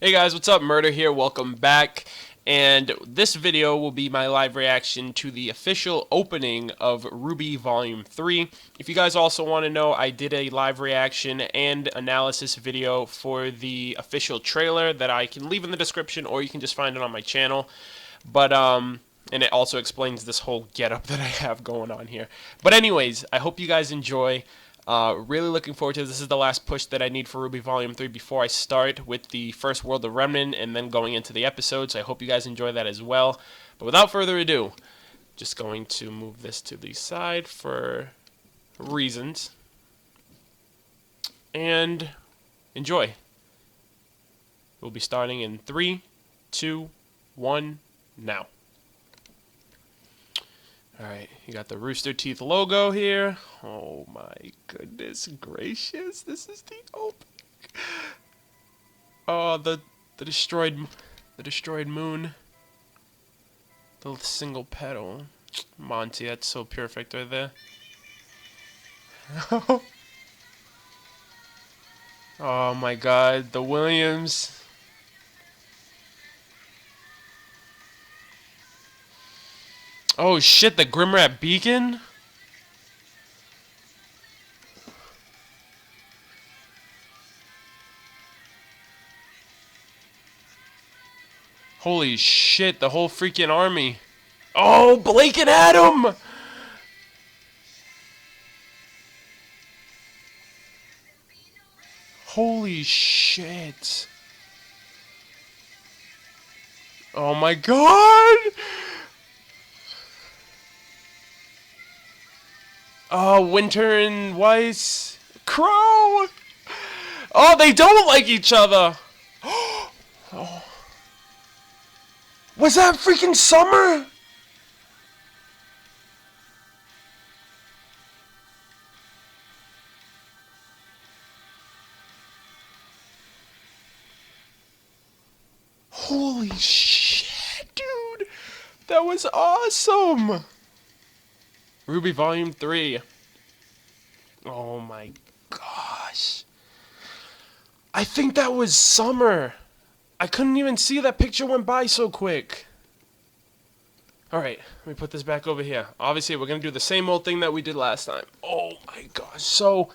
Hey guys, what's up? Murder here, welcome back. And this video will be my live reaction to the official opening of RWBY Volume 3. If you guys also want to know, I did a live reaction and analysis video for the official trailer that I can leave in the description, or you can just find it on my channel. But, and it also explains this whole getup that I have going on here. But anyways, I hope you guys enjoy. Really looking forward to this. This is the last push that I need for RWBY Volume 3 before I start with the first world of Remnant and then going into the episodes. I hope you guys enjoy that as well. But without further ado, just going to move this to the side for reasons. And enjoy. We'll be starting in 3, 2, 1, now. Alright, you got the Rooster Teeth logo here. Oh my goodness gracious, this is the opening. Oh, the destroyed moon. The single petal. Monty, that's so perfect right there. Oh my god, the Williams. Oh shit, the Grimm beacon? Holy shit, the whole freaking army. Oh, Blake and Adam! Holy shit. Oh my god! Oh, Winter and Weiss. Crow! Oh, they don't like each other! Oh. Was that freaking Summer? Holy shit, dude! That was awesome! RWBY Volume 3. Oh my gosh. I think that was Summer. I couldn't even see that picture went by so quick. Alright, let me put this back over here. Obviously, we're going to do the same old thing that we did last time. Oh my gosh. So,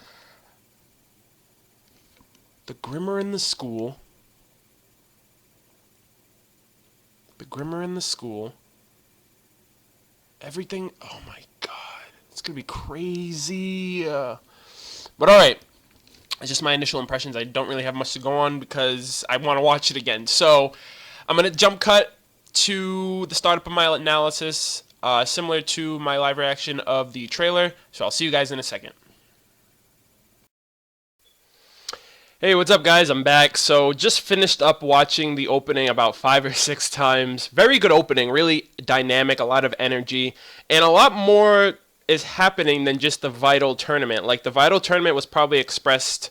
the Grimmer in the school. The Grimmer in the school. Everything. Oh my god. It's going to be crazy. But alright. It's just my initial impressions. I don't really have much to go on because I want to watch it again. So, I'm going to jump cut to the startup of my analysis, similar to my live reaction of the trailer. So, I'll see you guys in a second. Hey, what's up guys? I'm back. So, just finished up watching the opening about 5 or 6 times. Very good opening, really dynamic, a lot of energy, and a lot more is happening than just the Vital tournament. Like, the Vital tournament was probably expressed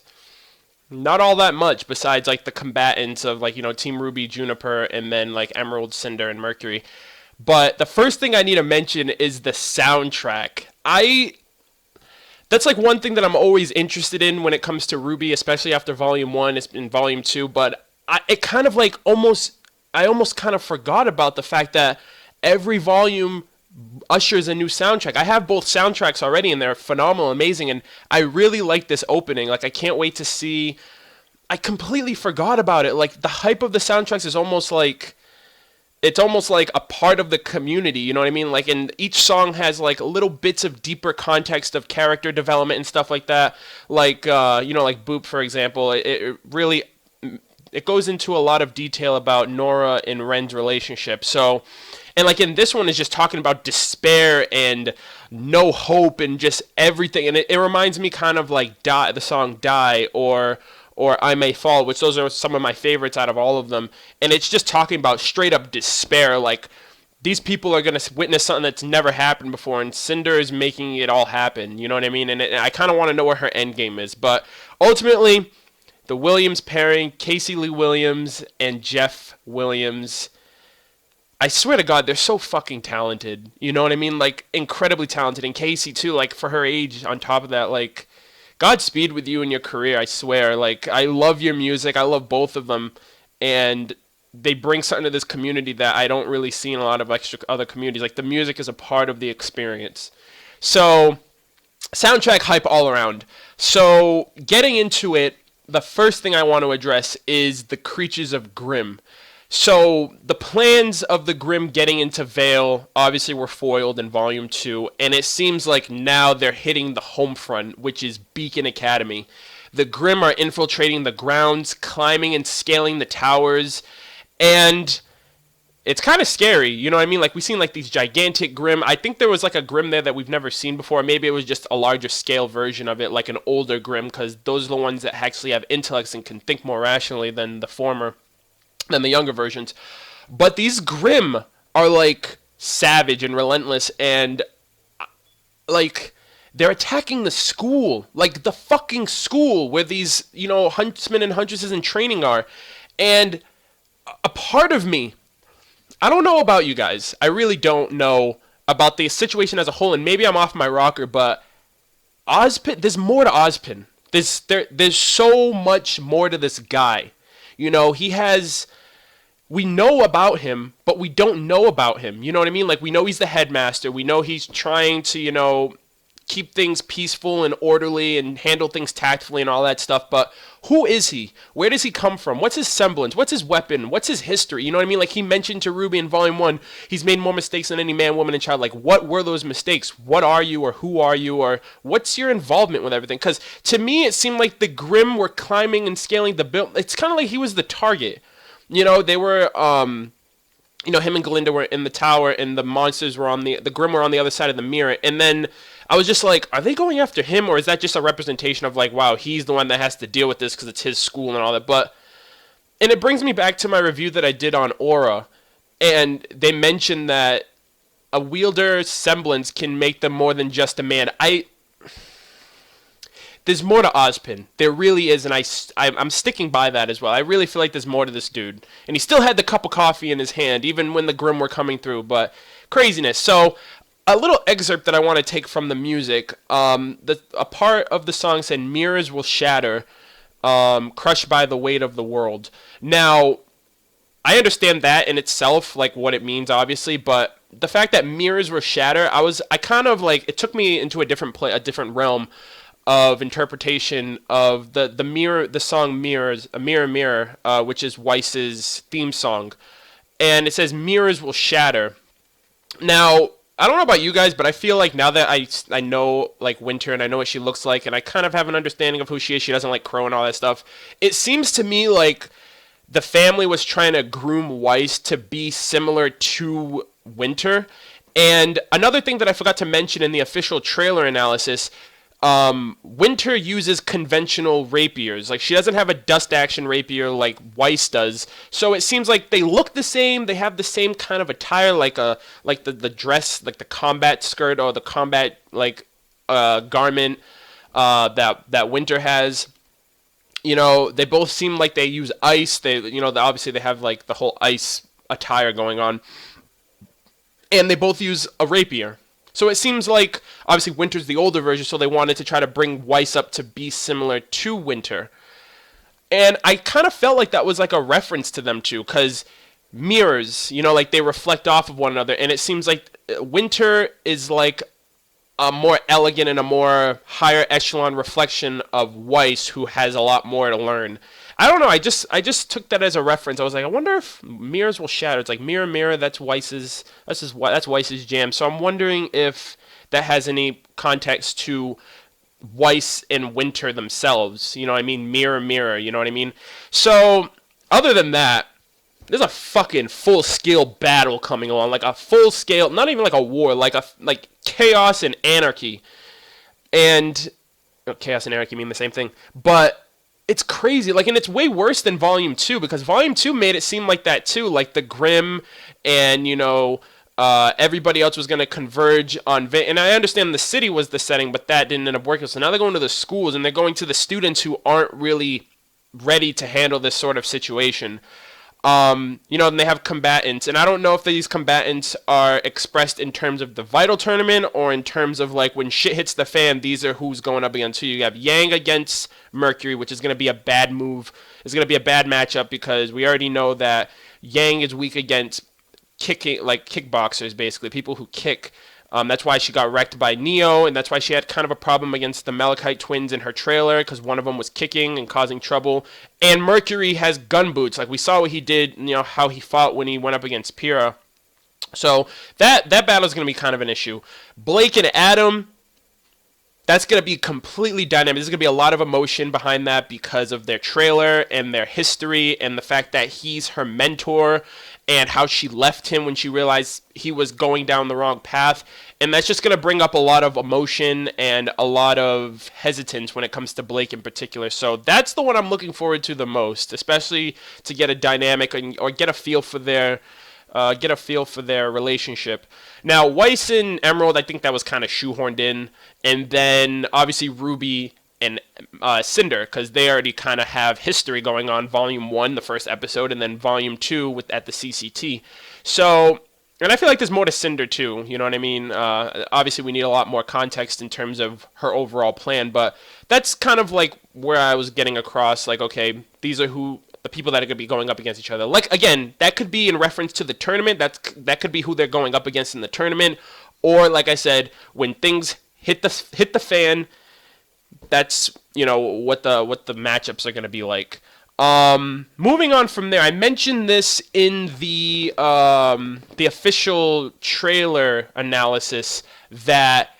not all that much besides, like, the combatants of, like, you know, Team Ruby, Juniper, and then, like, Emerald, Cinder, and Mercury. But the first thing I need to mention is the soundtrack. That's, like, one thing that I'm always interested in when it comes to RWBY, especially after Volume 1, it's in Volume 2, but it kind of, like, I almost kind of forgot about the fact that every volume ushers a new soundtrack. I have both soundtracks already, and they're phenomenal, amazing, and I really like this opening. Like, I can't wait to see. I completely forgot about it. Like, the hype of the soundtracks is almost like, it's almost like a part of the community, you know what I mean? Like, and each song has, like, little bits of deeper context of character development and stuff like that. Like, you know, like Boop, for example, it really, it goes into a lot of detail about Nora and Ren's relationship. So, and like in this one is just talking about despair and no hope and just everything. And it reminds me kind of like Die, the song Die, or I May Fall, which those are some of my favorites out of all of them. And it's just talking about straight up despair. Like, these people are going to witness something that's never happened before, and Cinder is making it all happen. You know what I mean? And I kind of want to know where her end game is. But ultimately, the Williams pairing, Casey Lee Williams and Jeff Williams, I swear to God, they're so fucking talented. You know what I mean? Like, incredibly talented. And Casey, too, like, for her age, on top of that, like, Godspeed with you in your career, I swear. Like, I love your music. I love both of them. and they bring something to this community that I don't really see in a lot of other communities. Like, the music is a part of the experience. So, soundtrack hype all around. So, getting into it, the first thing I want to address is the creatures of Grimm. So, the plans of the Grimm getting into Vale obviously were foiled in Volume 2, and it seems like now they're hitting the home front, which is Beacon Academy. The Grimm are infiltrating the grounds, climbing and scaling the towers, and it's kind of scary, you know what I mean? Like, we've seen, like, these gigantic Grimm. I think there was, like, a Grimm there that we've never seen before. Maybe it was just a larger scale version of it, like an older Grimm, because those are the ones that actually have intellects and can think more rationally than the younger versions. But these Grimm are, like, savage and relentless, and, like, they're attacking the school, like, the fucking school where these, you know, huntsmen and huntresses in training are. And a part of me, I don't know about you guys. I really don't know about the situation as a whole, and maybe I'm off my rocker, but Ozpin, there's more to Ozpin. There's so much more to this guy. You know, we know about him, but we don't know about him. You know what I mean? Like, we know he's the headmaster. We know he's trying to, you know, keep things peaceful and orderly and handle things tactfully and all that stuff, but who is he? Where does he come from? What's his semblance? What's his weapon? What's his history? You know what I mean? Like, he mentioned to RWBY in Volume 1, he's made more mistakes than any man, woman, and child. Like, what were those mistakes? What are you, or who are you, or what's your involvement with everything? Because to me, it seemed like the Grimm were climbing and scaling the building. It's kind of like he was the target. You know, they were, you know, him and Glinda were in the tower, and the monsters were the Grimm were on the other side of the mirror, and then I was just like, are they going after him, or is that just a representation of, like, wow, he's the one that has to deal with this because it's his school and all that? And it brings me back to my review that I did on Aura, and they mentioned that a wielder's semblance can make them more than just a man. There's more to Ozpin. There really is, and I'm sticking by that as well. I really feel like there's more to this dude. And he still had the cup of coffee in his hand, even when the Grimm were coming through, but craziness. So, a little excerpt that I want to take from the music. A part of the song said, "Mirrors will shatter, crushed by the weight of the world." Now, I understand that in itself, like, what it means, obviously, but the fact that mirrors will shatter, I kind of, like, it took me into a different realm of interpretation of the song "Mirrors," a mirror, mirror, which is Weiss's theme song, and it says, "Mirrors will shatter." Now, I don't know about you guys, but I feel like now that I know, like, Winter, and I know what she looks like, and I kind of have an understanding of who she is. She doesn't like Crow and all that stuff. It seems to me like the family was trying to groom Weiss to be similar to Winter. And another thing that I forgot to mention in the official trailer analysis, Winter uses conventional rapiers. Like, she doesn't have a dust action rapier like Weiss does. So it seems like they look the same. They have the same kind of attire, like the dress, like the combat skirt or the combat, like, garment that Winter has. You know, they both seem like they use ice. Obviously they have, like, the whole ice attire going on, and they both use a rapier. So it seems like, obviously, Winter's the older version, so they wanted to try to bring Weiss up to be similar to Winter. And I kind of felt like that was, like, a reference to them, too, because mirrors, you know, like, they reflect off of one another, and it seems like Winter is, like, a more elegant and a more higher echelon reflection of Weiss, who has a lot more to learn. I don't know, I just took that as a reference. I was like, I wonder if mirrors will shatter. It's like, mirror, mirror, that's Weiss's jam. So I'm wondering if that has any context to Weiss and Winter themselves. You know what I mean? Mirror, mirror, you know what I mean? So, other than that, there's a fucking full-scale battle coming along. Like, a full-scale, not even like a war, like chaos and anarchy. And chaos and anarchy mean the same thing. But it's crazy, like, and it's way worse than Volume 2, because Volume 2 made it seem like that too, like the Grimm and, you know, everybody else was going to converge on, and I understand the city was the setting, but that didn't end up working, so now they're going to the schools, and they're going to the students who aren't really ready to handle this sort of situation. And they have combatants, and I don't know if these combatants are expressed in terms of the Vital Tournament or in terms of like when shit hits the fan, these are who's going up against who. You have Yang against Mercury, which is going to be a bad move. It's going to be a bad matchup because we already know that Yang is weak against kicking, like kickboxers, basically people who kick. That's why she got wrecked by Neo, and that's why she had kind of a problem against the Malachite twins in her trailer, because one of them was kicking and causing trouble. And Mercury has gun boots, like we saw what he did, how he fought when he went up against Pyrrha. So that battle is going to be kind of an issue. Blake and Adam, that's going to be completely dynamic. There's going to be a lot of emotion behind that because of their trailer and their history and the fact that he's her mentor and how she left him when she realized he was going down the wrong path. And that's just going to bring up a lot of emotion and a lot of hesitance when it comes to Blake in particular. So that's the one I'm looking forward to the most, especially to get a dynamic or get a feel for their relationship. Now, Weiss and Emerald, I think that was kind of shoehorned in. And then, obviously, RWBY and Cinder, because they already kind of have history going on. Volume 1, the first episode, and then Volume 2 at the CCT. So, and I feel like there's more to Cinder, too. You know what I mean? Obviously, we need a lot more context in terms of her overall plan. But that's kind of like where I was getting across. Like, okay, these are the people that are going to be going up against each other. Like, again, that could be in reference to the tournament. That could be who they're going up against in the tournament. Or, like I said, when things hit the fan, that's what the matchups are going to be like. Moving on from there, I mentioned this in the official trailer analysis that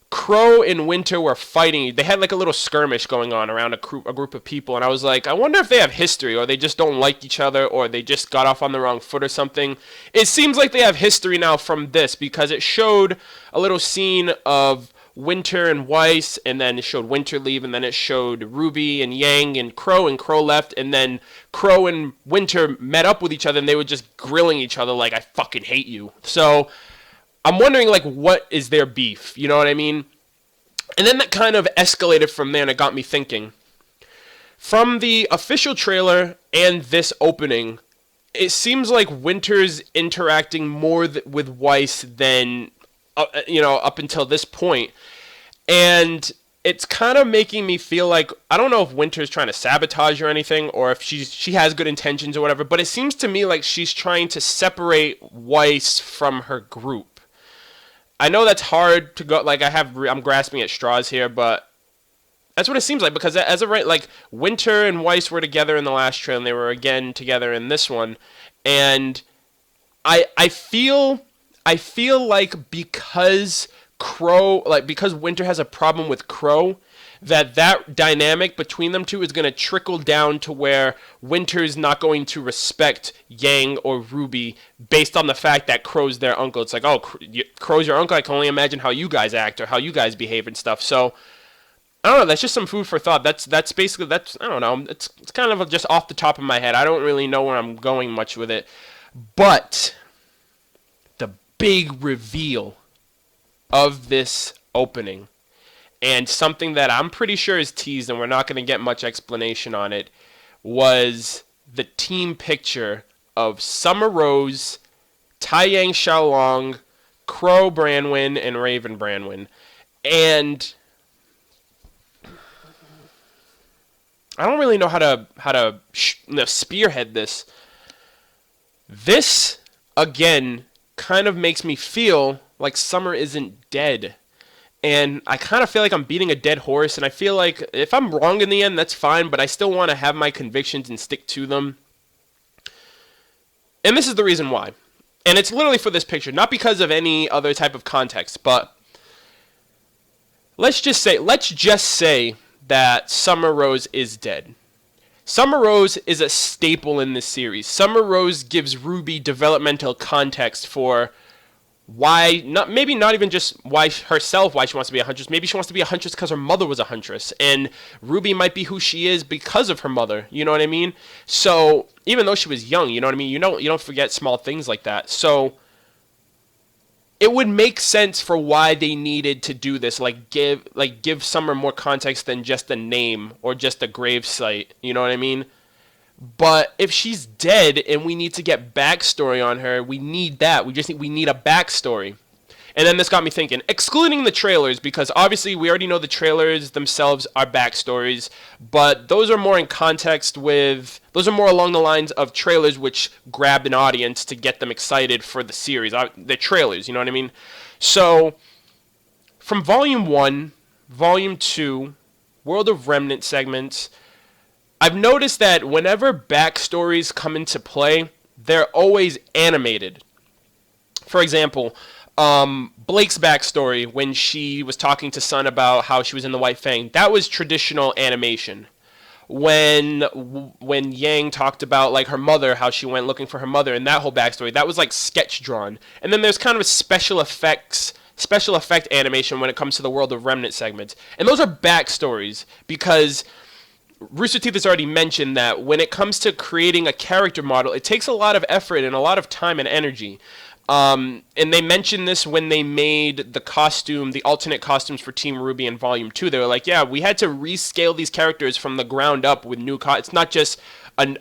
Crow and Winter were fighting. They had like a little skirmish going on around a group of people, and I was like, I wonder if they have history, or they just don't like each other, or they just got off on the wrong foot or something. It seems like they have history now from this, because it showed a little scene of Winter and Weiss, and then it showed Winter leave, and then it showed RWBY and Yang and Crow left, and then Crow and Winter met up with each other, and they were just grilling each other like, I fucking hate you. So I'm wondering, like, what is their beef? You know what I mean? And then that kind of escalated from there, and it got me thinking. From the official trailer and this opening, it seems like Winter's interacting more with Weiss than, up until this point. And it's kind of making me feel like, I don't know if Winter's trying to sabotage or anything, or if she has good intentions or whatever, but it seems to me like she's trying to separate Weiss from her group. I know that's hard to go, like I'm grasping at straws here, but that's what it seems like, because as of right, like Winter and Weiss were together in the last trailer, and they were again together in this one, and I feel like because Winter has a problem with Crow, that dynamic between them two is going to trickle down to where Winter's not going to respect Yang or RWBY based on the fact that Crow's their uncle. It's like, oh, Crow's your uncle? I can only imagine how you guys act or how you guys behave and stuff. So, I don't know, that's just some food for thought. That's basically, I don't know, it's kind of just off the top of my head. I don't really know where I'm going much with it. But the big reveal of this opening, and something that I'm pretty sure is teased and we're not going to get much explanation on it, was the team picture of Summer Rose, Taiyang Xiaolong, Crow Branwen, and Raven Branwen. And I don't really know how to spearhead this. This, again, kind of makes me feel like Summer isn't dead. And I kind of feel like I'm beating a dead horse, and I feel like if I'm wrong in the end, that's fine, but I still want to have my convictions and stick to them. And this is the reason why. And it's literally for this picture, not because of any other type of context, but let's just say that Summer Rose is dead. Summer Rose is a staple in this series. Summer Rose gives RWBY developmental context for why, maybe not even just why she wants to be a huntress. Maybe she wants to be a huntress because her mother was a huntress, and RWBY might be who she is because of her mother. You know what I mean? So even though she was young, you know what I mean? You don't forget small things like that. So it would make sense for why they needed to do this, give Summer more context than just a name or just a grave site. You know what I mean? But if she's dead and we need to get backstory on her, we need that. We need a backstory. And then this got me thinking, excluding the trailers, because obviously we already know the trailers themselves are backstories, but those are more in context with, those are more along the lines of trailers which grabbed an audience to get them excited for the series. They're trailers, you know what I mean? So, from Volume 1, Volume 2, World of Remnant segments, I've noticed that whenever backstories come into play, they're always animated. For example, Blake's backstory when she was talking to Sun about how she was in the White Fang, that was traditional animation. When Yang talked about like her mother, how she went looking for her mother, and that whole backstory, that was like sketch drawn. And then there's kind of a special effect animation when it comes to the World of Remnant segments, and those are backstories because Rooster Teeth has already mentioned that when it comes to creating a character model, it takes a lot of effort and a lot of time and energy. And they mentioned this when they made the alternate costumes for Team RWBY in Volume 2. They were like, yeah, we had to rescale these characters from the ground up with new it's not just like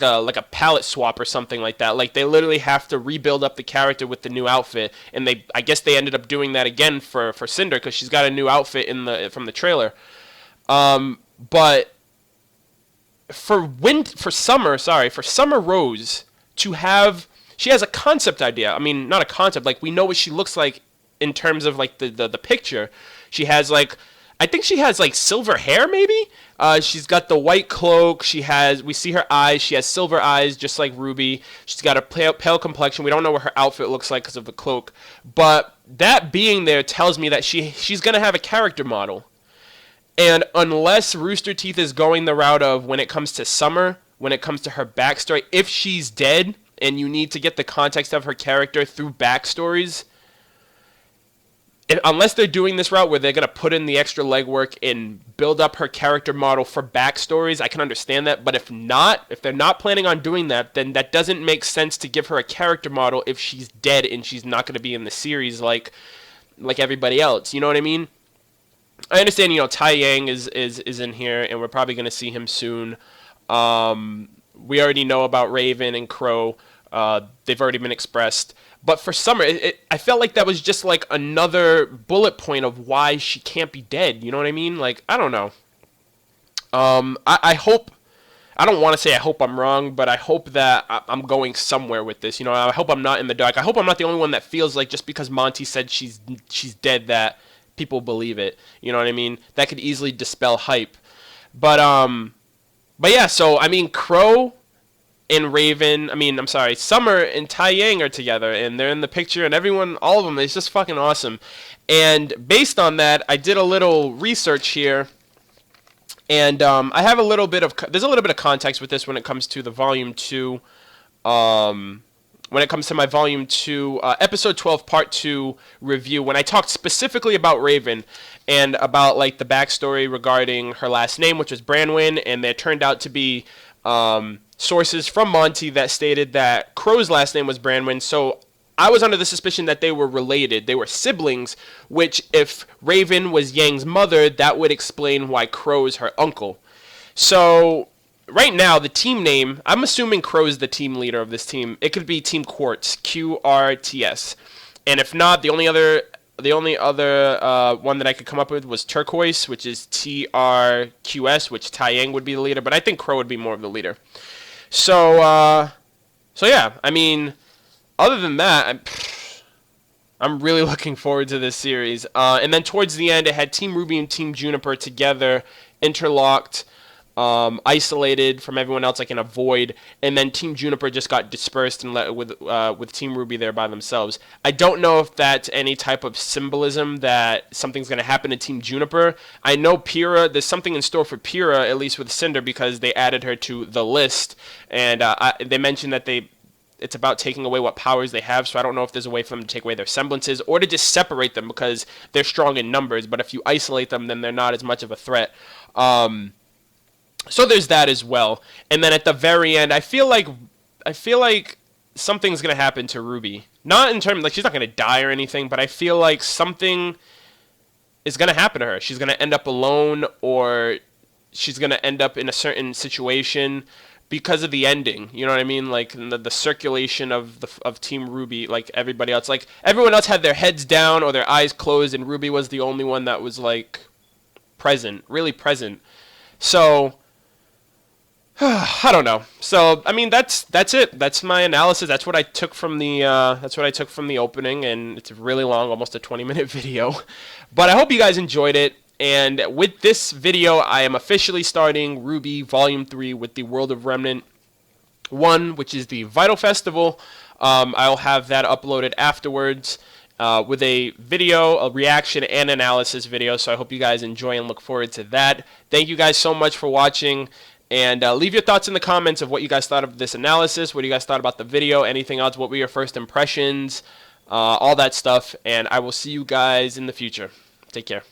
a palette swap or something like that. Like, they literally have to rebuild up the character with the new outfit. And I guess they ended up doing that again for Cinder, because she's got a new outfit from the trailer. But for Summer Rose to have, she has a concept idea. I mean, not a concept, like we know what she looks like in terms of like the picture. She has like, I think she has like silver hair maybe. She's got the white cloak. We see her eyes. She has silver eyes just like RWBY. She's got a pale complexion. We don't know what her outfit looks like because of the cloak. But that being there tells me that she's going to have a character model. And unless Rooster Teeth is going the route of, when it comes to Summer, when it comes to her backstory, if she's dead and you need to get the context of her character through backstories, unless they're doing this route where they're going to put in the extra legwork and build up her character model for backstories, I can understand that. But if they're not planning on doing that, then that doesn't make sense to give her a character model if she's dead and she's not going to be in the series like everybody else. You know what I mean? I understand, Tai Yang is in here, and we're probably going to see him soon. We already know about Raven and Crow. They've already been expressed. But for Summer, I felt like that was just like another bullet point of why she can't be dead. You know what I mean? Like, I don't know. I hope, I don't want to say I hope I'm wrong, but I hope that I'm going somewhere with this. I hope I'm not in the dark. I hope I'm not the only one that feels like just because Monty said she's dead that people believe it. You know what I mean? That could easily dispel hype. But yeah, so, I mean, Crow and Summer and Tai Yang are together, and they're in the picture, and everyone, all of them, is just fucking awesome. And based on that, I did a little research here, and I have there's a little bit of context with this when it comes to the Volume 2, when it comes to my Volume 2, Episode 12, Part 2 review, when I talked specifically about Raven and about, like, the backstory regarding her last name, which was Branwyn, and there turned out to be sources from Monty that stated that Crow's last name was Branwyn, so I was under the suspicion that they were related. They were siblings, which, if Raven was Yang's mother, that would explain why Crow is her uncle. So right now, the team name, I'm assuming Crow is the team leader of this team. It could be Team Quartz, QRTS. And if not, the only other one that I could come up with was Turquoise, which is TRQS, which Tai Yang would be the leader, but I think Crow would be more of the leader. So yeah, I mean, other than that, I'm really looking forward to this series. And then towards the end, it had Team RWBY and Team Juniper together, interlocked, isolated from everyone else, like in a void, and then Team Juniper just got dispersed and with Team RWBY there by themselves. I don't know if that's any type of symbolism that something's going to happen to Team Juniper. I know there's something in store for Pyrrha, at least with Cinder, because they added her to the list, and they mentioned that it's about taking away what powers they have, so I don't know if there's a way for them to take away their semblances or to just separate them because they're strong in numbers, but if you isolate them, then they're not as much of a threat. So there's that as well. And then at the very end, I feel like something's going to happen to RWBY. Not in terms, like, she's not going to die or anything, but I feel like something is going to happen to her. She's going to end up alone, or she's going to end up in a certain situation because of the ending. You know what I mean? Like the circulation of Team RWBY, like everybody else, like everyone else had their heads down or their eyes closed, and RWBY was the only one that was like present, really present. So I don't know. So I mean, that's it. That's my analysis. That's what I took from the opening, and it's really long, almost a 20-minute video. But I hope you guys enjoyed it. And with this video, I am officially starting RWBY Volume 3 with the World of Remnant 1, which is the Vital Festival. I'll have that uploaded afterwards with a video, a reaction, and analysis video. So I hope you guys enjoy and look forward to that. Thank you guys so much for watching. And leave your thoughts in the comments of what you guys thought of this analysis, what you guys thought about the video, anything else, what were your first impressions, all that stuff. And I will see you guys in the future. Take care.